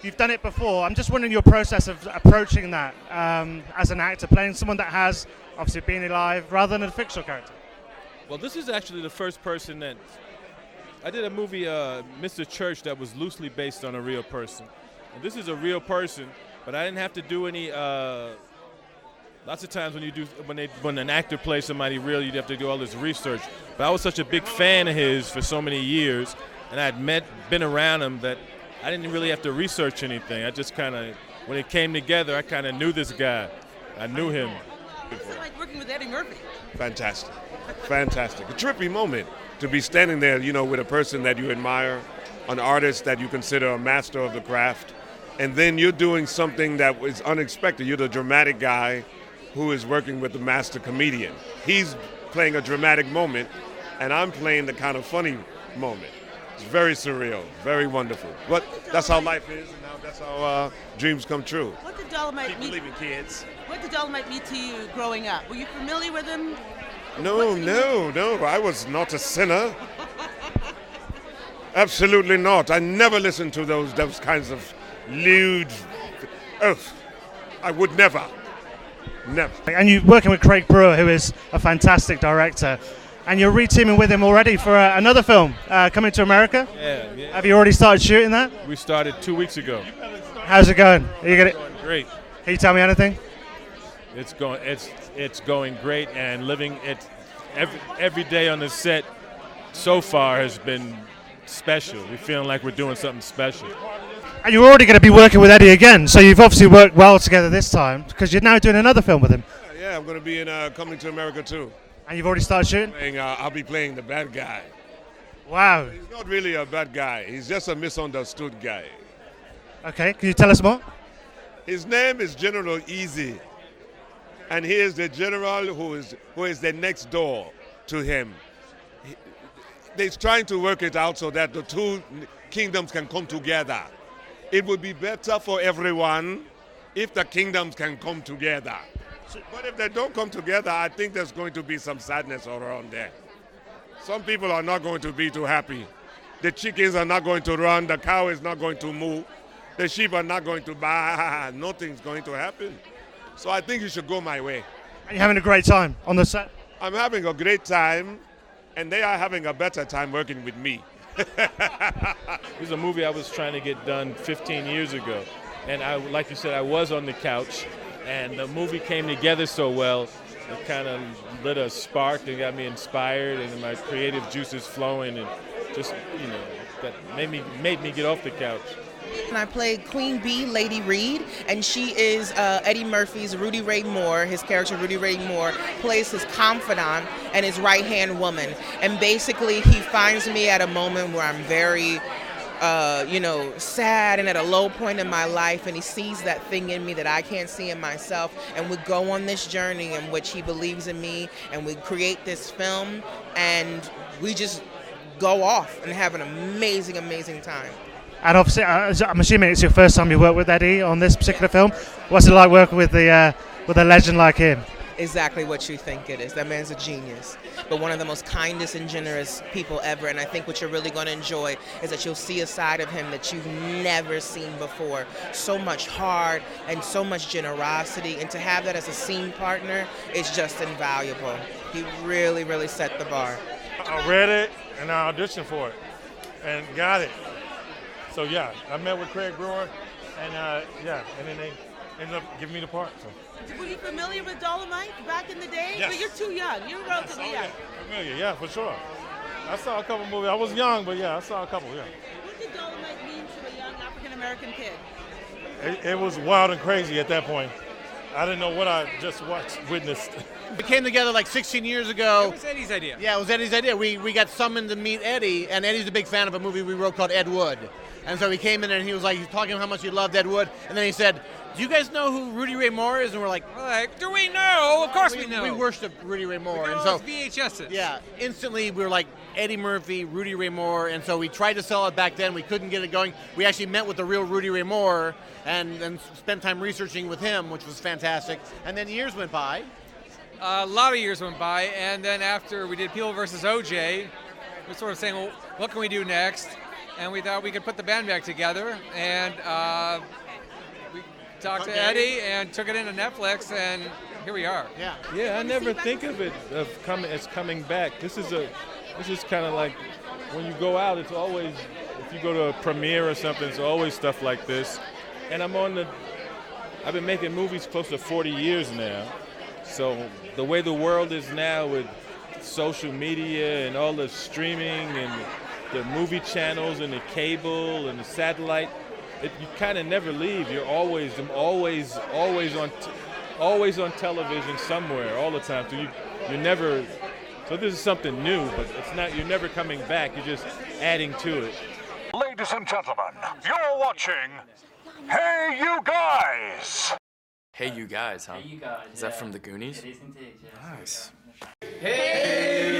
You've done it before. I'm just wondering your process of approaching that as an actor, playing someone that has obviously been alive rather than a fictional character. Well, this is actually the first person that I did a movie, Mr. Church, that was loosely based on a real person. And this is a real person, but I didn't have to do any. Lots of times when an actor plays somebody real, you'd have to do all this research. But I was such a big fan of his for so many years, and I'd been around him that I didn't really have to research anything. I just kind of, when it came together, I kind of knew this guy. I knew him. What's it like working with Eddie Murphy? Fantastic. Fantastic. A trippy moment to be standing there, with a person that you admire, an artist that you consider a master of the craft, and then you're doing something that was unexpected. You're the dramatic guy who is working with the master comedian. He's playing a dramatic moment, and I'm playing the kind of funny moment. It's very surreal, very wonderful. But that's how life is, and now that's how dreams come true. What did Dolemite mean? Believe in kids. What did Dolemite mean to you growing up? Were you familiar with him? No. I was not a sinner. Absolutely not. I never listened to those kinds of lewd. I would never. Never. And you're working with Craig Brewer, who is a fantastic director, and you're re-teaming with him already for another film coming to America. Yeah. Have you already started shooting that? We started 2 weeks ago. How's it going? Are you Going great. Can you tell me anything? It's going great, and living it every day on the set so far has been special. We're feeling like we're doing something special. And you're already going to be working with Eddie again, so you've obviously worked well together this time because you're now doing another film with him. Yeah, I'm going to be in Coming to America too. And you've already started shooting? I'll be playing the bad guy. Wow. He's not really a bad guy. He's just a misunderstood guy. Okay, can you tell us more? His name is General Easy, and he is the general who is the next door to him. They're trying to work it out so that the two kingdoms can come together. It would be better for everyone if the kingdoms can come together. But if they don't come together, I think there's going to be some sadness around there. Some people are not going to be too happy. The chickens are not going to run, the cow is not going to move, the sheep are not going to baa, nothing's going to happen. So I think you should go my way. And you're having a great time on the set? I'm having a great time, and they are having a better time working with me. This is a movie I was trying to get done 15 years ago. And like you said, I was on the couch, and the movie came together so well, it kind of lit a spark and got me inspired, and my creative juices flowing, and just, that made me get off the couch. And I played Queen Bee, Lady Reed, and she is Eddie Murphy's Rudy Ray Moore. His character, Rudy Ray Moore, plays his confidant and his right-hand woman. And basically, he finds me at a moment where I'm very, sad and at a low point in my life, and he sees that thing in me that I can't see in myself. And we go on this journey in which he believes in me, and we create this film, and we just go off and have an amazing, amazing time. And obviously, I'm assuming it's your first time you worked with Eddie on this particular film. What's it like working with a legend like him? Exactly what you think it is. That man's a genius, but one of the most kindest and generous people ever. And I think what you're really going to enjoy is that you'll see a side of him that you've never seen before. So much heart and so much generosity, and to have that as a scene partner is just invaluable. He really, really set the bar. I read it and I auditioned for it and got it. So yeah, I met with Craig Brewer, and and then they ended up giving me the part. So. Were you familiar with Dolemite back in the day? Yes. But you're too young. You're relatively young. Familiar, yeah, for sure. I saw a couple movies. I was young, but yeah, I saw a couple, yeah. What did Dolemite mean to a young African-American kid? It was wild and crazy at that point. I didn't know what I just witnessed. We came together like 16 years ago. It was Eddie's idea. Yeah, it was Eddie's idea. We got summoned to meet Eddie, and Eddie's a big fan of a movie we wrote called Ed Wood. And so he came in and he was like, he's talking how much he loved Ed Wood, and then he said, do you guys know who Rudy Ray Moore is? And we're like, Do we know? Of course we know. We worship Rudy Ray Moore. We And know so VHSs. yeah, instantly we were like, Eddie Murphy, Rudy Ray Moore, and so we tried to sell it back then. We couldn't get it going. We actually met with the real Rudy Ray Moore and spent time researching with him, which was fantastic. And then years went by. A lot of years went by, and then after we did People versus OJ, we're sort of saying, well, what can we do next? and we thought we could put the band back together. And we talked to Eddie and took it into Netflix, and here we are. Yeah. Yeah, I never think of it as coming back. This is kind of like when you go out. It's always, if you go to a premiere or something, it's always stuff like this. And I've been making movies close to 40 years now. So the way the world is now with social media and all the streaming and the movie channels and the cable and the satellite, you kind of never leave. I'm always on television somewhere all the time. So you never. So this is something new, but it's not. You're never coming back. You're just adding to it. Ladies and gentlemen, you're watching Hey You Guys! Hey You Guys, huh? Hey You Guys. Is that from the Goonies? It is indeed, yes. Nice. Hey